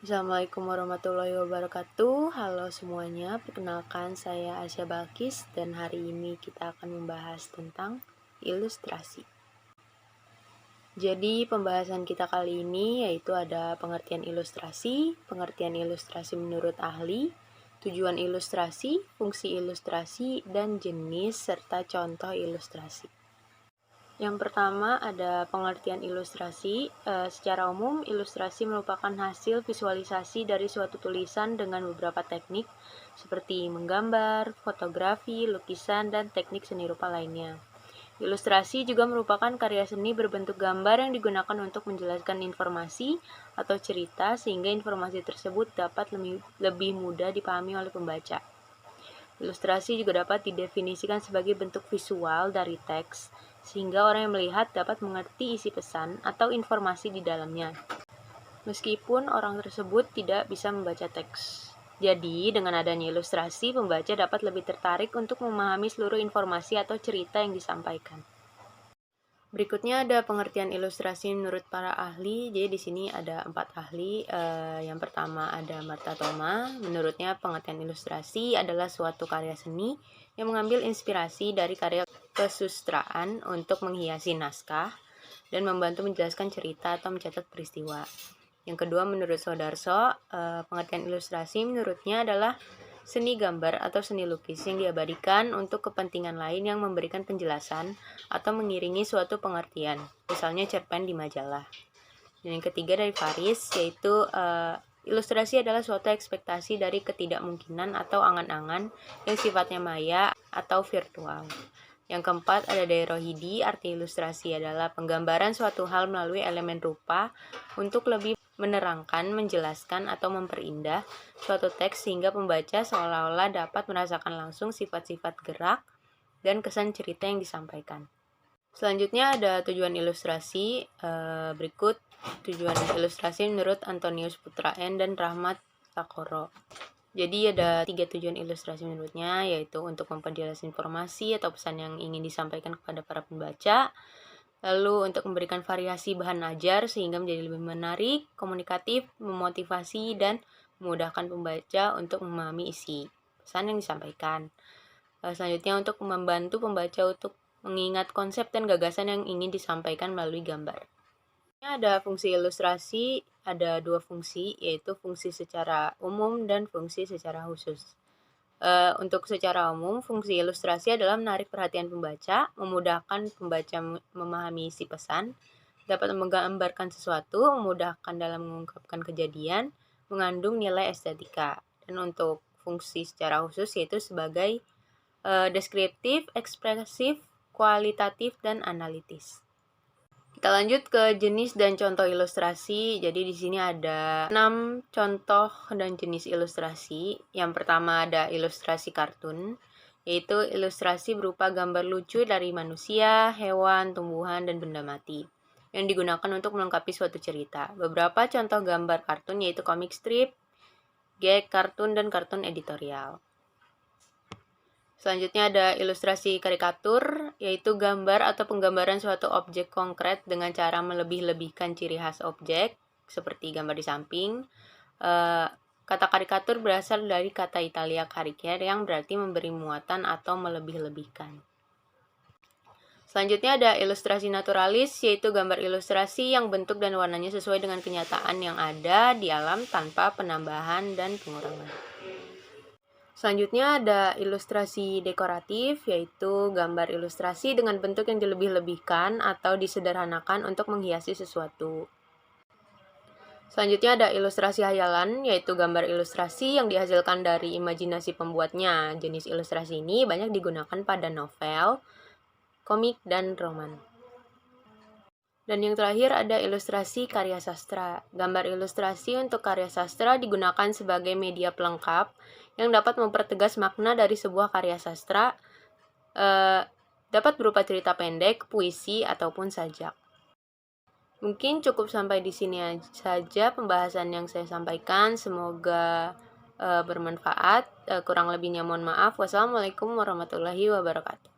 Assalamualaikum warahmatullahi wabarakatuh. Halo semuanya, perkenalkan saya Asya Balkis dan hari ini kita akan membahas tentang ilustrasi. Jadi pembahasan kita kali ini yaitu ada pengertian ilustrasi menurut ahli, tujuan ilustrasi, fungsi ilustrasi, dan jenis serta contoh ilustrasi. Yang pertama ada pengertian ilustrasi. Secara umum, ilustrasi merupakan hasil visualisasi dari suatu tulisan dengan beberapa teknik seperti menggambar, fotografi, lukisan, dan teknik seni rupa lainnya. Ilustrasi juga merupakan karya seni berbentuk gambar yang digunakan untuk menjelaskan informasi atau cerita sehingga informasi tersebut dapat lebih mudah dipahami oleh pembaca. Ilustrasi juga dapat didefinisikan sebagai bentuk visual dari teks, sehingga orang yang melihat dapat mengerti isi pesan atau informasi di dalamnya, meskipun orang tersebut tidak bisa membaca teks. Jadi, dengan adanya ilustrasi, pembaca dapat lebih tertarik untuk memahami seluruh informasi atau cerita yang disampaikan. Berikutnya ada pengertian ilustrasi menurut para ahli. Jadi di sini ada 4 ahli. Yang pertama ada Martha Thoma. Menurutnya pengertian ilustrasi adalah suatu karya seni yang mengambil inspirasi dari karya kesusastraan untuk menghiasi naskah dan membantu menjelaskan cerita atau mencatat peristiwa. Yang kedua menurut Sodarso, pengertian ilustrasi menurutnya adalah seni gambar atau seni lukis yang diabadikan untuk kepentingan lain yang memberikan penjelasan atau mengiringi suatu pengertian, misalnya cerpen di majalah. Dan yang ketiga dari Faris, yaitu ilustrasi adalah suatu ekspektasi dari ketidakmungkinan atau angan-angan yang sifatnya maya atau virtual. Yang keempat ada dari Rohidi, arti ilustrasi adalah penggambaran suatu hal melalui elemen rupa untuk lebih menerangkan, menjelaskan, atau memperindah suatu teks sehingga pembaca seolah-olah dapat merasakan langsung sifat-sifat gerak dan kesan cerita yang disampaikan. Selanjutnya ada tujuan ilustrasi. Berikut tujuan ilustrasi menurut Antonius Putra N dan Rahmat Takoro. Jadi ada 3 tujuan ilustrasi menurutnya, yaitu untuk memperjelas informasi atau pesan yang ingin disampaikan kepada para pembaca, lalu untuk memberikan variasi bahan ajar sehingga menjadi lebih menarik, komunikatif, memotivasi, dan memudahkan pembaca untuk memahami isi pesan yang disampaikan. Selanjutnya untuk membantu pembaca untuk mengingat konsep dan gagasan yang ingin disampaikan melalui gambar. Ada fungsi ilustrasi, ada 2 fungsi, yaitu fungsi secara umum dan fungsi secara khusus. Untuk secara umum, fungsi ilustrasi adalah menarik perhatian pembaca, memudahkan pembaca memahami isi pesan, dapat menggambarkan sesuatu, memudahkan dalam mengungkapkan kejadian, mengandung nilai estetika. Dan untuk fungsi secara khusus yaitu sebagai deskriptif, ekspresif, kualitatif, dan analitis. Kita lanjut ke jenis dan contoh ilustrasi. Jadi di sini ada 6 contoh dan jenis ilustrasi. Yang pertama ada ilustrasi kartun, yaitu ilustrasi berupa gambar lucu dari manusia, hewan, tumbuhan, dan benda mati yang digunakan untuk melengkapi suatu cerita. Beberapa contoh gambar kartun yaitu comic strip, gag kartun, dan kartun editorial. Selanjutnya ada ilustrasi karikatur, yaitu gambar atau penggambaran suatu objek konkret dengan cara melebih-lebihkan ciri khas objek, seperti gambar di samping. Kata karikatur berasal dari kata Italia caricere yang berarti memberi muatan atau melebih-lebihkan. Selanjutnya ada ilustrasi naturalis, yaitu gambar ilustrasi yang bentuk dan warnanya sesuai dengan kenyataan yang ada di alam tanpa penambahan dan pengurangan. Selanjutnya ada ilustrasi dekoratif, yaitu gambar ilustrasi dengan bentuk yang dilebih-lebihkan atau disederhanakan untuk menghiasi sesuatu. Selanjutnya ada ilustrasi hayalan, yaitu gambar ilustrasi yang dihasilkan dari imajinasi pembuatnya. Jenis ilustrasi ini banyak digunakan pada novel, komik, dan roman. Dan yang terakhir ada ilustrasi karya sastra. Gambar ilustrasi untuk karya sastra digunakan sebagai media pelengkap yang dapat mempertegas makna dari sebuah karya sastra, dapat berupa cerita pendek, puisi, ataupun sajak. Mungkin cukup sampai di sini saja pembahasan yang saya sampaikan. Semoga bermanfaat. Kurang lebihnya mohon maaf. Wassalamualaikum warahmatullahi wabarakatuh.